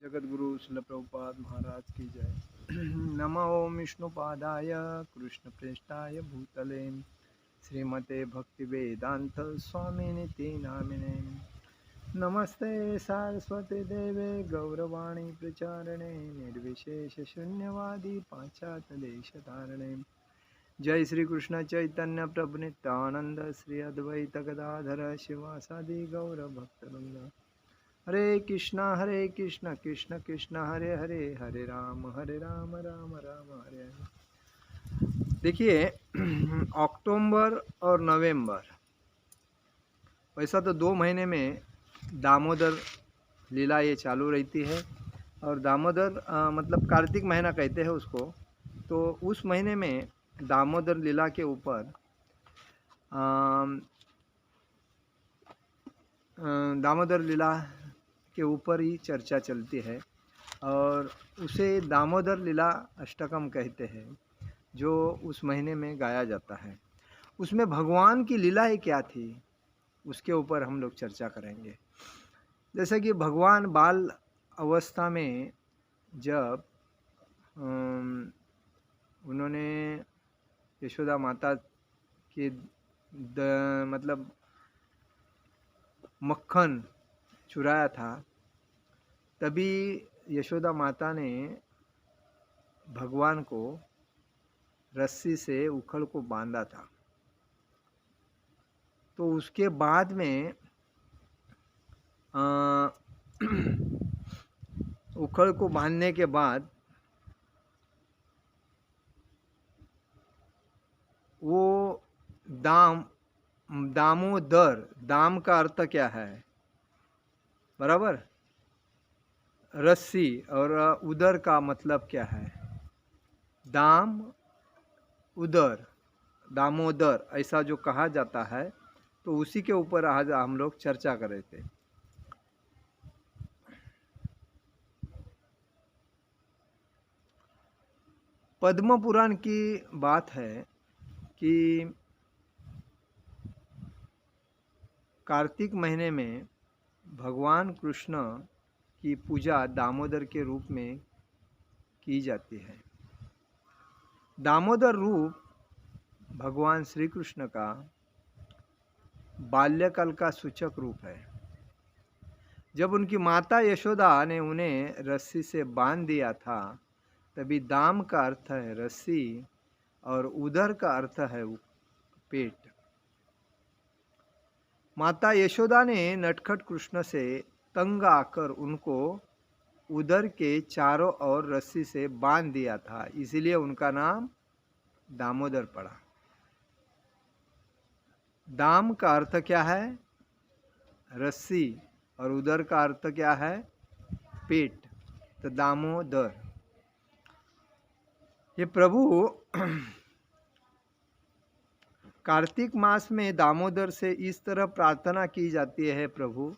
जगद्गुरु शिल प्रभुपाद महाराज की जय। नमो ओम विष्णुपादाय कृष्णप्रेष्ठाय भूतले श्रीमते भक्तिवेदांत स्वामिनिति नामिने। नमस्ते सारस्वती देवे गौरवाणी प्रचारणे निर्विशेष शून्यवादी पाश्चात्य देशधारणे। जय श्री कृष्ण चैतन्य प्रभु नित्यानंद श्री अद्वैत गदाधर शिवासादि गौर भक्तवृंद। हरे कृष्णा कृष्ण कृष्ण हरे हरे, हरे राम राम राम हरे हरे। देखिए अक्टूबर और नवंबर, वैसा तो 2 महीने में दामोदर लीला ये चालू रहती है। और दामोदर मतलब कार्तिक महीना कहते हैं उसको। तो उस महीने में दामोदर लीला के ऊपर दामोदर लीला के ऊपर ही चर्चा चलती है और उसे दामोदर लीला अष्टकम कहते हैं, जो उस महीने में गाया जाता है। उसमें भगवान की लीलाएं क्या थी उसके ऊपर हम लोग चर्चा करेंगे। जैसे कि भगवान बाल अवस्था में जब उन्होंने यशोदा माता के मतलब मक्खन चुराया था, तभी यशोदा माता ने भगवान को रस्सी से उखल को बांधा था। तो उसके बाद में उखल को बांधने के बाद वो दामोदर, दाम का अर्थ क्या है बराबर, रस्सी, और उदर का मतलब क्या है, दाम उदर, दामोदर ऐसा जो कहा जाता है। तो उसी के ऊपर आज हम लोग चर्चा कर रहे थे। पद्म पुराण की बात है कि कार्तिक महीने में भगवान कृष्ण की पूजा दामोदर के रूप में की जाती है। दामोदर रूप भगवान श्री कृष्ण का बाल्यकाल का सूचक रूप है। जब उनकी माता यशोदा ने उन्हें रस्सी से बांध दिया था, तभी दाम का अर्थ है रस्सी और उदर का अर्थ है पेट। माता यशोदा ने नटखट कृष्ण से तंग आकर उनको उदर के चारों ओर रस्सी से बांध दिया था, इसलिए उनका नाम दामोदर पड़ा। दाम का अर्थ क्या है, रस्सी, और उदर का अर्थ क्या है, पेट। तो दामोदर, ये प्रभु कार्तिक मास में दामोदर से इस तरह प्रार्थना की जाती है, प्रभु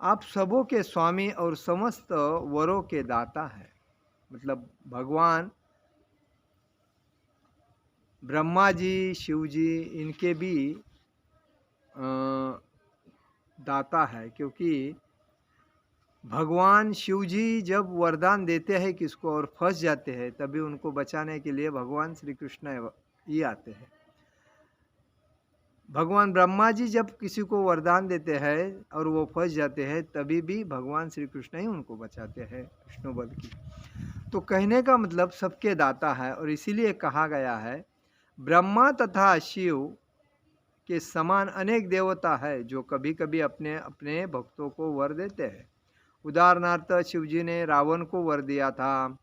आप सबों के स्वामी और समस्त वरों के दाता है। मतलब भगवान ब्रह्मा जी, शिव जी, इनके भी दाता है, क्योंकि भगवान शिव जी जब वरदान देते हैं किसको और फंस जाते हैं, तभी उनको बचाने के लिए भगवान श्री कृष्ण ही आते हैं। भगवान ब्रह्मा जी जब किसी को वरदान देते हैं और वो फंस जाते हैं, तभी भी भगवान श्री कृष्ण ही उनको बचाते हैं विष्णु बल की। तो कहने का मतलब सबके दाता है, और इसीलिए कहा गया है ब्रह्मा तथा शिव के समान अनेक देवता है जो कभी कभी अपने अपने भक्तों को वर देते हैं। उदाहरणार्थ शिव जी ने रावण को वर दिया था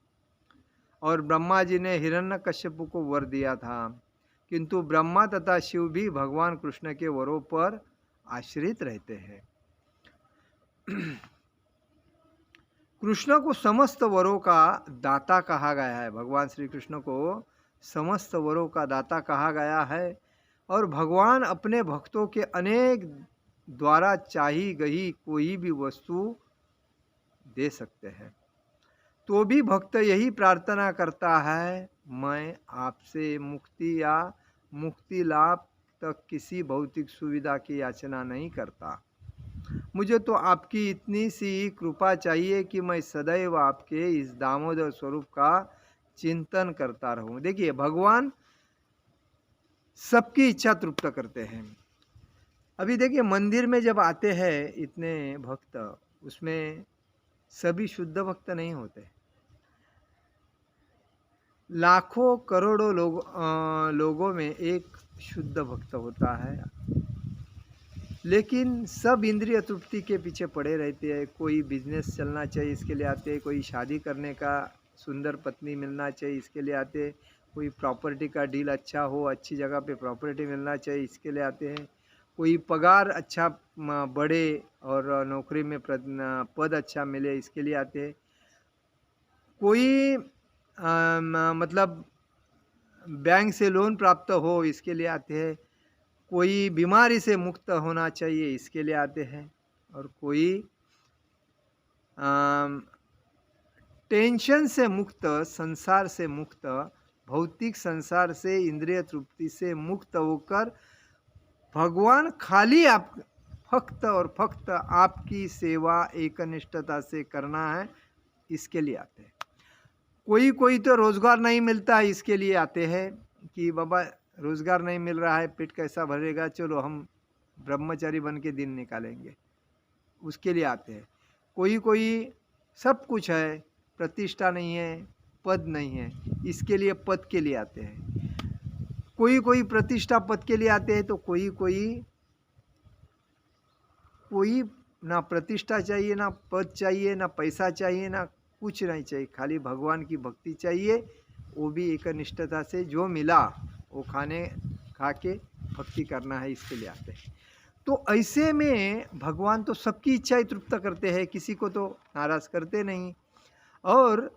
और ब्रह्मा जी ने हिरण्यकश्यप को वर दिया था, किंतु ब्रह्मा तथा शिव भी भगवान कृष्ण के वरों पर आश्रित रहते हैं। कृष्ण को समस्त वरों का दाता कहा गया है, भगवान श्री कृष्ण को समस्त वरों का दाता कहा गया है। और भगवान अपने भक्तों के अनेक द्वारा चाही गई कोई भी वस्तु दे सकते हैं। तो भी भक्त यही प्रार्थना करता है, मैं आपसे मुक्ति या मुक्ति लाभ तक किसी भौतिक सुविधा की याचना नहीं करता। मुझे तो आपकी इतनी सी कृपा चाहिए कि मैं सदैव आपके इस दामोदर स्वरूप का चिंतन करता रहूं। देखिए, भगवान सबकी इच्छा तृप्त करते हैं। अभी देखिए, मंदिर में जब आते हैं इतने भक्त, उसमें सभी शुद्ध भक्त नहीं होते। लाखों करोड़ों लोगों में एक शुद्ध भक्त होता है, लेकिन सब इंद्रिय तृप्ति के पीछे पड़े रहते हैं। कोई बिजनेस चलना चाहिए इसके लिए आते हैं, कोई शादी करने का सुंदर पत्नी मिलना चाहिए इसके लिए आते हैं, कोई प्रॉपर्टी का डील अच्छा हो, अच्छी जगह पे प्रॉपर्टी मिलना चाहिए इसके लिए आते हैं, कोई पगार अच्छा बढ़े और नौकरी में पद अच्छा मिले इसके लिए आते हैं, कोई मतलब बैंक से लोन प्राप्त हो इसके लिए आते हैं, कोई बीमारी से मुक्त होना चाहिए इसके लिए आते हैं, और कोई टेंशन से मुक्त, संसार से मुक्त, भौतिक संसार से, इंद्रिय तृप्ति से मुक्त होकर भगवान खाली आप फक्त और फक्त आपकी सेवा एकनिष्ठता से करना है इसके लिए आते हैं। कोई कोई तो रोज़गार नहीं मिलता है इसके लिए आते हैं कि बाबा रोज़गार नहीं मिल रहा है, पेट कैसा भरेगा, चलो हम ब्रह्मचारी बन के दिन निकालेंगे, उसके लिए आते हैं। कोई कोई सब कुछ है, प्रतिष्ठा नहीं है, पद नहीं है, इसके लिए पद के लिए आते हैं। कोई कोई प्रतिष्ठा पद के लिए आते हैं, तो कोई ना प्रतिष्ठा चाहिए, ना पद चाहिए, ना पैसा चाहिए, ना कुछ नहीं चाहिए, खाली भगवान की भक्ति चाहिए, वो भी एकनिष्ठता से जो मिला वो खा के भक्ति करना है, इसके लिए आते हैं। तो ऐसे में भगवान तो सबकी इच्छाएं तृप्त करते हैं, किसी को तो नाराज करते नहीं। और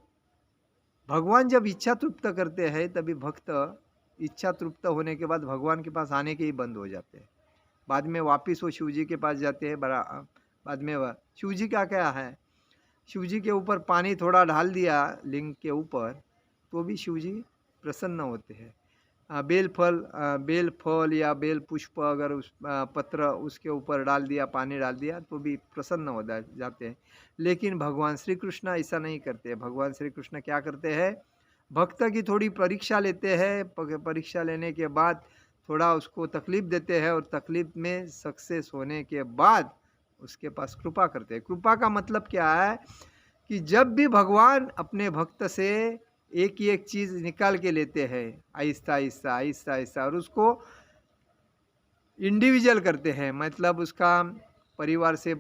भगवान जब इच्छा तृप्त करते हैं तभी भक्त इच्छा तृप्त होने के बाद भगवान के पास आने के ही बंद हो जाते हैं। बाद में वापिस वो शिव जी के पास जाते हैं। बाद में वह शिव जी का क्या है, शिव जी के ऊपर पानी थोड़ा डाल दिया लिंग के ऊपर तो भी शिव जी प्रसन्न होते हैं। बेल फल या बेल पुष्प अगर उस पत्र उसके ऊपर डाल दिया, पानी डाल दिया तो भी प्रसन्न हो जाते हैं। लेकिन भगवान श्री कृष्ण ऐसा नहीं करते। भगवान श्री कृष्ण क्या करते हैं, भक्त की थोड़ी परीक्षा लेते हैं, परीक्षा लेने के बाद थोड़ा उसको तकलीफ देते हैं, और तकलीफ में सक्सेस होने के बाद उसके पास कृपा करते हैं। कृपा का मतलब क्या है कि जब भी भगवान अपने भक्त से एक ही एक चीज़ निकाल के लेते हैं आहिस्ता आहिस्ता आहिस्ता आहिस्ता, और उसको इंडिविजुअल करते हैं, मतलब उसका परिवार से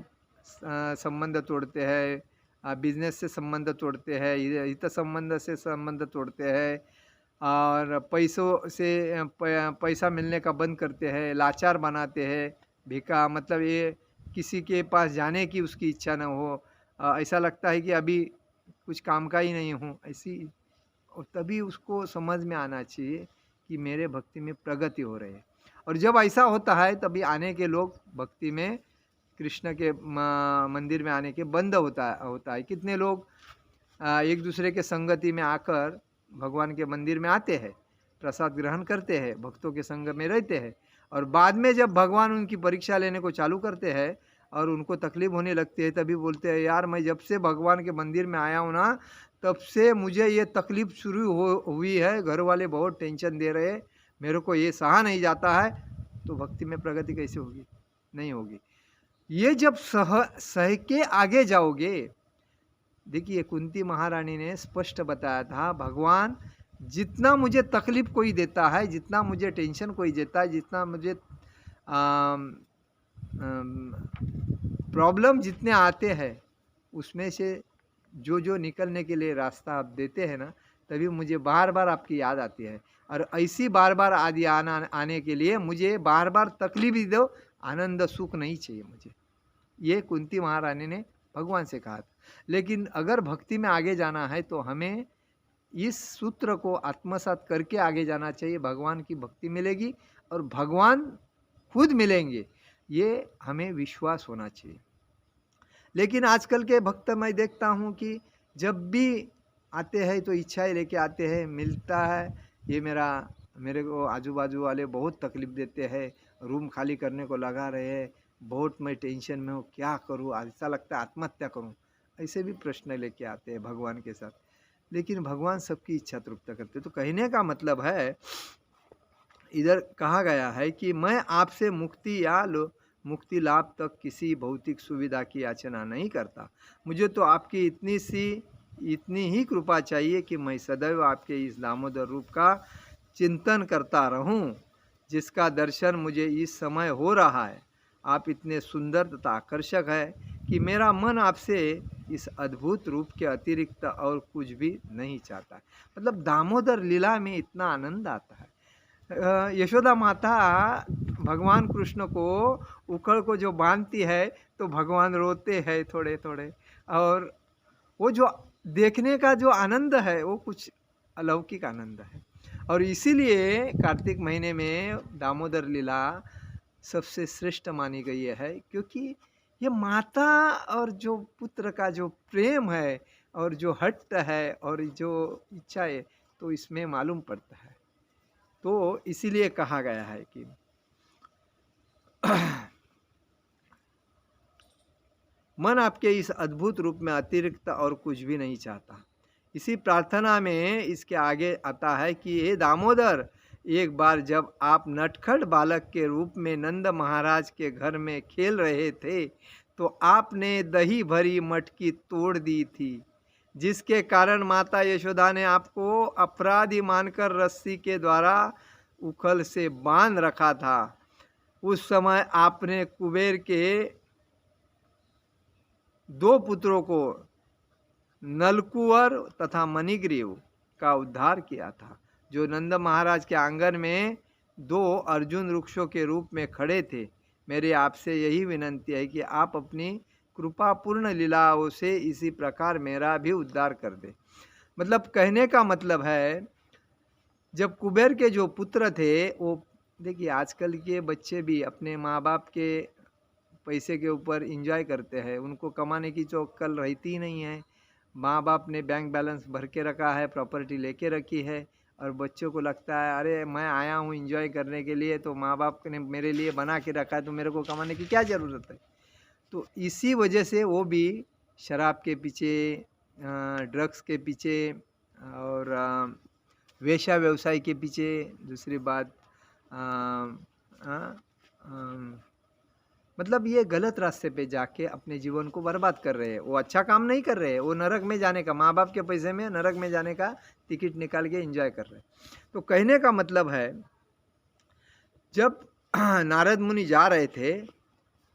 संबंध तोड़ते हैं, बिजनेस से संबंध तोड़ते हैं, हित संबंध से संबंध तोड़ते हैं, और पैसों से पैसा मिलने का बंद करते हैं, लाचार बनाते हैं, भिका मतलब ये किसी के पास जाने की उसकी इच्छा न हो, ऐसा लगता है कि अभी कुछ काम का ही नहीं हूँ ऐसी। और तभी उसको समझ में आना चाहिए कि मेरे भक्ति में प्रगति हो रही है। और जब ऐसा होता है तभी आने के लोग भक्ति में, कृष्ण के मंदिर में आने के बंद होता है। कितने लोग एक दूसरे के संगति में आकर भगवान के मंदिर में आते हैं, प्रसाद ग्रहण करते हैं, भक्तों के संग में रहते हैं, और बाद में जब भगवान उनकी परीक्षा लेने को चालू करते हैं और उनको तकलीफ होने लगती है, तभी बोलते हैं यार मैं जब से भगवान के मंदिर में आया हूँ ना, तब से मुझे ये तकलीफ शुरू हुई है, घर वाले बहुत टेंशन दे रहे हैं, मेरे को ये सहा नहीं जाता है। तो भक्ति में प्रगति कैसे होगी, नहीं होगी। ये जब सह के आगे जाओगे, देखिए कुंती महारानी ने स्पष्ट बताया था, भगवान जितना मुझे तकलीफ कोई देता है, जितना मुझे टेंशन कोई देता है, जितना मुझे प्रॉब्लम जितने आते हैं, उसमें से जो जो निकलने के लिए रास्ता आप देते हैं ना, तभी मुझे बार बार आपकी याद आती है। और ऐसी बार बार आदि आने के लिए मुझे बार बार तकलीफ ही दो, आनंद सुख नहीं चाहिए मुझे। ये कुंती महारानी ने भगवान से कहा था। लेकिन अगर भक्ति में आगे जाना है तो हमें इस सूत्र को आत्मसात करके आगे जाना चाहिए। भगवान की भक्ति मिलेगी और भगवान खुद मिलेंगे, ये हमें विश्वास होना चाहिए। लेकिन आजकल के भक्त मैं देखता हूँ कि जब भी आते हैं तो इच्छाएं लेके आते हैं, मिलता है ये मेरे को आजू बाजू वाले बहुत तकलीफ देते हैं, रूम खाली करने को लगा रहे हैं, बहुत मैं टेंशन में हूँ, क्या करूँ, ऐसा लगता है आत्महत्या करूँ, ऐसे भी प्रश्न लेके आते हैं भगवान के साथ। लेकिन भगवान सबकी इच्छा तृप्त करते। तो कहने का मतलब है, इधर कहा गया है कि मैं आपसे मुक्ति लाभ तक किसी भौतिक सुविधा की याचना नहीं करता। मुझे तो आपकी इतनी ही कृपा चाहिए कि मैं सदैव आपके इस दामोदर रूप का चिंतन करता रहूं, जिसका दर्शन मुझे इस समय हो रहा है। आप इतने सुंदर तथा आकर्षक है कि मेरा मन आपसे इस अद्भुत रूप के अतिरिक्त और कुछ भी नहीं चाहता। मतलब दामोदर लीला में इतना आनंद आता है। यशोदा माता भगवान कृष्ण को उखड़ को जो बांधती है तो भगवान रोते हैं थोड़े थोड़े, और वो जो देखने का जो आनंद है वो कुछ अलौकिक आनंद है। और इसीलिए कार्तिक महीने में दामोदर लीला सबसे श्रेष्ठ मानी गई है, क्योंकि ये माता और जो पुत्र का जो प्रेम है और जो हट्ट है और जो इच्छा है, तो इसमें मालूम पड़ता है। तो इसीलिए कहा गया है कि मन आपके इस अद्भुत रूप में अतिरिक्त और कुछ भी नहीं चाहता। इसी प्रार्थना में इसके आगे आता है कि हे दामोदर, एक बार जब आप नटखट बालक के रूप में नंद महाराज के घर में खेल रहे थे, तो आपने दही भरी मटकी तोड़ दी थी, जिसके कारण माता यशोदा ने आपको अपराधी मानकर रस्सी के द्वारा उखल से बांध रखा था। उस समय आपने कुबेर के 2 पुत्रों को, नलकुवर तथा मणिग्रीव का उद्धार किया था, जो नंद महाराज के आंगन में 2 अर्जुन वृक्षों के रूप में खड़े थे। मेरी आपसे यही विनंती है कि आप अपनी कृपापूर्ण लीलाओं से इसी प्रकार मेरा भी उद्धार कर दे। मतलब कहने का मतलब है, जब कुबेर के जो पुत्र थे, वो देखिए आजकल के बच्चे भी अपने माँ बाप के पैसे के ऊपर एंजॉय करते हैं, उनको कमाने की जो अक्ल रहती ही नहीं है। माँ बाप ने बैंक बैलेंस भर के रखा है, प्रॉपर्टी लेके रखी है, और बच्चों को लगता है अरे मैं आया हूँ एंजॉय करने के लिए, तो माँ बाप ने मेरे लिए बना के रखा है, तो मेरे को कमाने की क्या ज़रूरत है। तो इसी वजह से वो भी शराब के पीछे, ड्रग्स के पीछे और वेश्या व्यवसाय के पीछे, दूसरी बात मतलब ये गलत रास्ते पे जाके अपने जीवन को बर्बाद कर रहे हैं। वो अच्छा काम नहीं कर रहे हैं, वो नरक में जाने का, माँ बाप के पैसे में नरक में जाने का टिकट निकाल के एंजॉय कर रहे हैं। तो कहने का मतलब है, जब नारद मुनि जा रहे थे,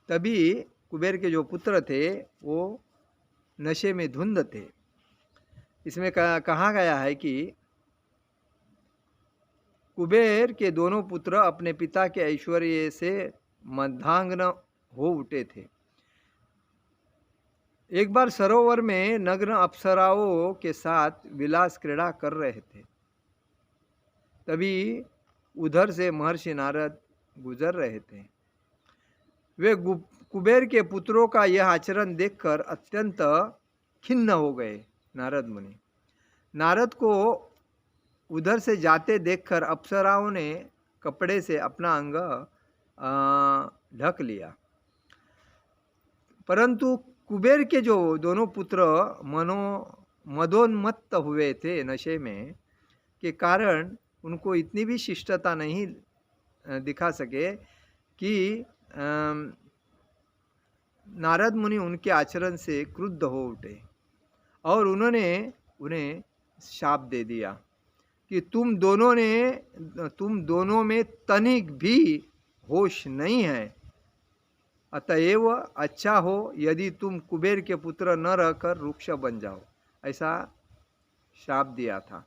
तभी कुबेर के जो पुत्र थे वो नशे में धुंध थे। इसमें कहा गया है कि कुबेर के दोनों पुत्र अपने पिता के ऐश्वर्य से मदांगन हो उठे थे। एक बार सरोवर में नग्न अप्सराओं के साथ विलास क्रीड़ा कर रहे थे। तभी उधर से महर्षि नारद गुजर रहे थे। वे कुबेर के पुत्रों का यह आचरण देखकर अत्यंत खिन्न हो गए। नारद मुनि नारद को उधर से जाते देखकर अप्सराओं ने कपड़े से अपना अंग ढक लिया, परंतु कुबेर के जो दोनों पुत्र मदोन्मत्त हुए थे नशे में के कारण, उनको इतनी भी शिष्टता नहीं दिखा सके कि नारद मुनि उनके आचरण से क्रुद्ध हो उठे और उन्होंने उन्हें शाप दे दिया कि तुम दोनों में तनिक भी होश नहीं है, अतएव अच्छा हो यदि तुम कुबेर के पुत्र न रहकर वृक्ष बन जाओ। ऐसा शाप दिया था।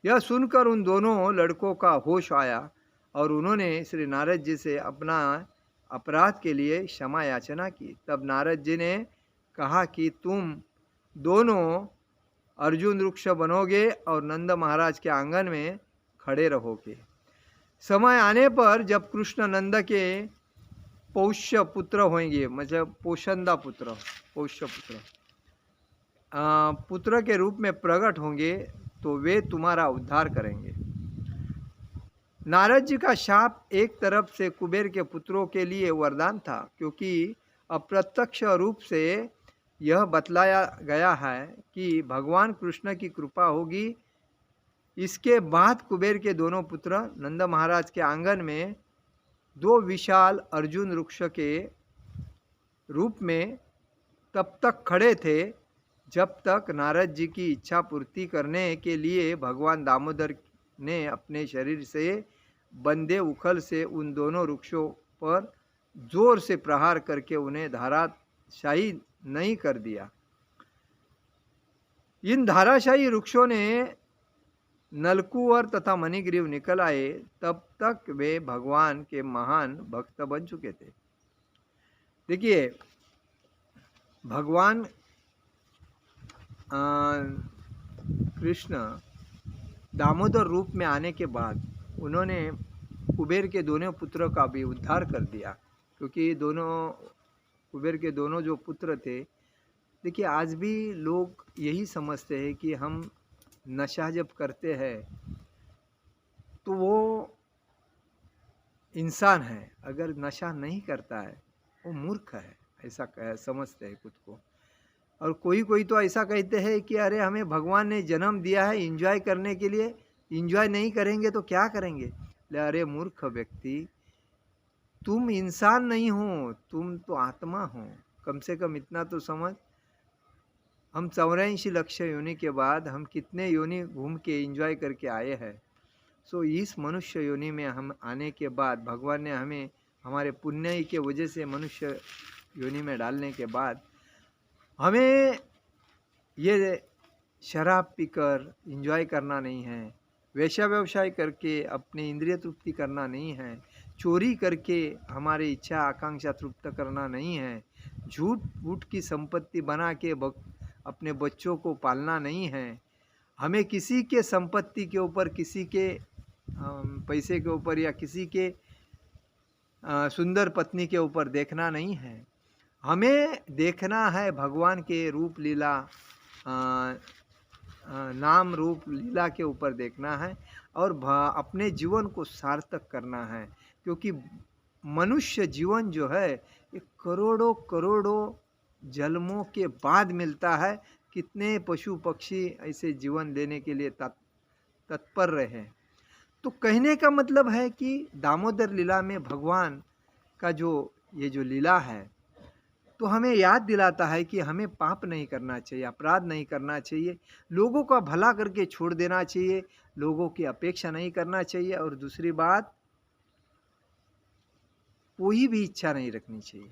यह सुनकर उन दोनों लड़कों का होश आया और उन्होंने श्री नारद जी से अपना अपराध के लिए क्षमा याचना की। तब नारद जी ने कहा कि तुम दोनों अर्जुन वृक्ष बनोगे और नंद महाराज के आंगन में खड़े रहोगे। समय आने पर जब कृष्ण नंद के पौष्य पुत्र होंगे, मतलब पोषंदा पुत्र, पौष्य पुत्र के रूप में प्रकट होंगे, तो वे तुम्हारा उद्धार करेंगे। नारद जी का शाप एक तरफ से कुबेर के पुत्रों के लिए वरदान था, क्योंकि अप्रत्यक्ष रूप से यह बतलाया गया है कि भगवान कृष्ण की कृपा होगी। इसके बाद कुबेर के दोनों पुत्र नंद महाराज के आंगन में दो विशाल अर्जुन वृक्ष के रूप में तब तक खड़े थे जब तक नारद जी की इच्छा पूर्ति करने के लिए भगवान दामोदर ने अपने शरीर से बंधे उखल से उन दोनों वृक्षों पर जोर से प्रहार करके उन्हें धाराशायी नहीं कर दिया। इन धाराशायी वृक्षों ने नलकुवर तथा मणिग्रीव निकल आए, तब तक वे भगवान के महान भक्त बन चुके थे। देखिए, भगवान कृष्ण दामोदर रूप में आने के बाद उन्होंने कुबेर के दोनों पुत्रों का भी उद्धार कर दिया, क्योंकि कुबेर के दोनों जो पुत्र थे, देखिए आज भी लोग यही समझते हैं कि हम नशा जब करते हैं तो वो इंसान है, अगर नशा नहीं करता है वो मूर्ख है, ऐसा समझते हैं खुद को। और कोई तो ऐसा कहते हैं कि अरे हमें भगवान ने जन्म दिया है एंजॉय करने के लिए, एंजॉय नहीं करेंगे तो क्या करेंगे। अरे मूर्ख व्यक्ति, तुम इंसान नहीं हो, तुम तो आत्मा हो, कम से कम इतना तो समझ। हम 84 लक्ष योनि के बाद हम कितने योनि घूम के एंजॉय करके आए हैं। सो इस मनुष्य योनि में हम आने के बाद भगवान ने हमें हमारे पुण्य के वजह से मनुष्य योनि में डालने के बाद हमें ये शराब पीकर एंजॉय करना नहीं है, वैश्या व्यवसाय करके अपनी इंद्रिय तृप्ति करना नहीं है, चोरी करके हमारी इच्छा आकांक्षा तृप्त करना नहीं है, झूठ फूट की संपत्ति बना के अपने बच्चों को पालना नहीं है, हमें किसी के संपत्ति के ऊपर, किसी के पैसे के ऊपर या किसी के सुंदर पत्नी के ऊपर देखना नहीं है। हमें देखना है भगवान के रूप लीला, नाम रूप लीला के ऊपर देखना है और अपने जीवन को सार्थक करना है, क्योंकि मनुष्य जीवन जो है ये करोड़ों करोड़ों जन्मों के बाद मिलता है। कितने पशु पक्षी ऐसे जीवन देने के लिए तत्पर रहे। तो कहने का मतलब है कि दामोदर लीला में भगवान का ये जो लीला है तो हमें याद दिलाता है कि हमें पाप नहीं करना चाहिए, अपराध नहीं करना चाहिए, लोगों का भला करके छोड़ देना चाहिए, लोगों की अपेक्षा नहीं करना चाहिए, और दूसरी बात कोई भी इच्छा नहीं रखनी चाहिए।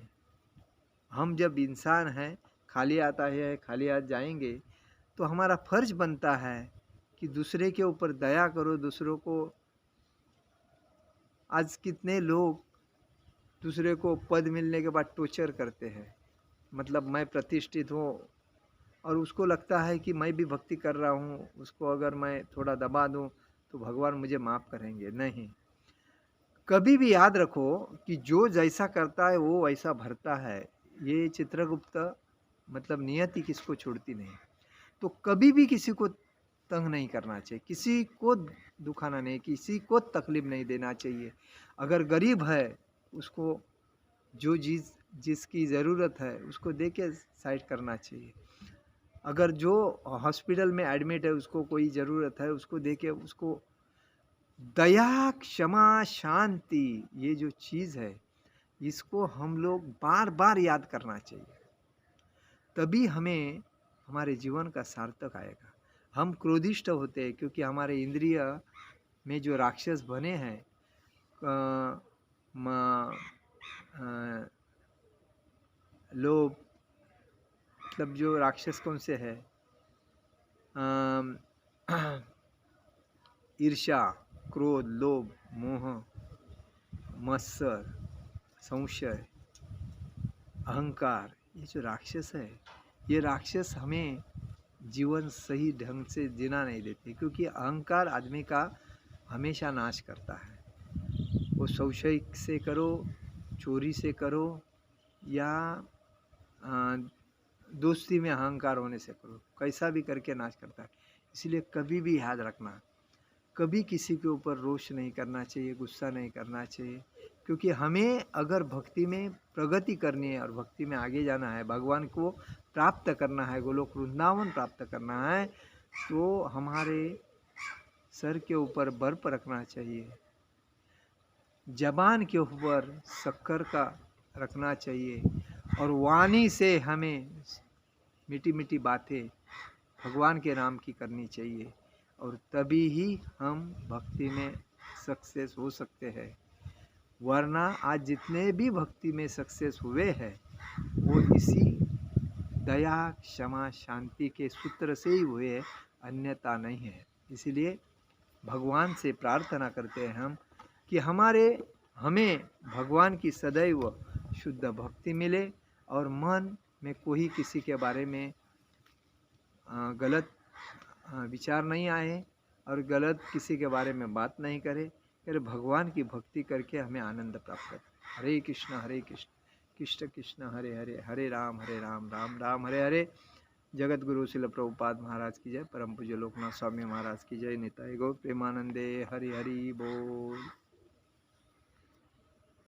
हम जब इंसान हैं, खाली आता है खाली हाथ जाएंगे, तो हमारा फर्ज बनता है कि दूसरे के ऊपर दया करो, दूसरों को। आज कितने लोग दूसरे को पद मिलने के बाद टॉर्चर करते हैं, मतलब मैं प्रतिष्ठित हूँ और उसको लगता है कि मैं भी भक्ति कर रहा हूँ, उसको अगर मैं थोड़ा दबा दूँ तो भगवान मुझे माफ़ करेंगे। नहीं, कभी भी याद रखो कि जो जैसा करता है वो वैसा भरता है। ये चित्रगुप्त मतलब नियति किसको छोड़ती नहीं। तो कभी भी किसी को तंग नहीं करना चाहिए, किसी को दुखाना नहीं, किसी को तकलीफ नहीं देना चाहिए। अगर गरीब है उसको जो चीज़ जिसकी ज़रूरत है उसको दे के साइड करना चाहिए। अगर जो हॉस्पिटल में एडमिट है उसको कोई ज़रूरत है उसको दे के, उसको दया क्षमा शांति ये जो चीज़ है इसको हम लोग बार बार याद करना चाहिए, तभी हमें हमारे जीवन का सार्थक आएगा। हम क्रोधिष्ठ होते हैं क्योंकि हमारे इंद्रिय में जो राक्षस बने हैं, लोभ, मतलब जो राक्षस कौन से है, ईर्ष्या, क्रोध, लोभ, मोह, मत्सर, संशय, अहंकार, ये जो राक्षस है, ये राक्षस हमें जीवन सही ढंग से जीना नहीं देते, क्योंकि अहंकार आदमी का हमेशा नाश करता है। वो संशय से करो, चोरी से करो, या दोस्ती में अहंकार होने से करो, कैसा भी करके नाश करता है। इसलिए कभी भी याद रखना, कभी किसी के ऊपर रोष नहीं करना चाहिए, गुस्सा नहीं करना चाहिए, क्योंकि हमें अगर भक्ति में प्रगति करनी है और भक्ति में आगे जाना है, भगवान को प्राप्त करना है, गोलोक वृंदावन प्राप्त करना है, तो हमारे सर के ऊपर बर्फ रखना चाहिए, जबान के ऊपर शक्कर का रखना चाहिए, और वाणी से हमें मीठी मीठी बातें भगवान के नाम की करनी चाहिए, और तभी ही हम भक्ति में सक्सेस हो सकते हैं। वरना आज जितने भी भक्ति में सक्सेस हुए हैं वो इसी दया क्षमा शांति के सूत्र से ही हुए हैं, अन्यथा नहीं है। इसलिए भगवान से प्रार्थना करते हैं हम कि हमें भगवान की सदैव शुद्ध भक्ति मिले, और मन में कोई किसी के बारे में गलत विचार नहीं आए, और गलत किसी के बारे में बात नहीं करे। फिर भगवान की भक्ति करके हमें आनंद प्राप्त करें। हरे कृष्ण कृष्ण कृष्ण हरे हरे, हरे राम राम राम हरे हरे। जगत गुरु श्रील प्रभुपाद महाराज की जय, परम पूज्य लोकनाथ स्वामी महाराज की जय। निताई गौर प्रेमानंदे, हरि हरि बोल।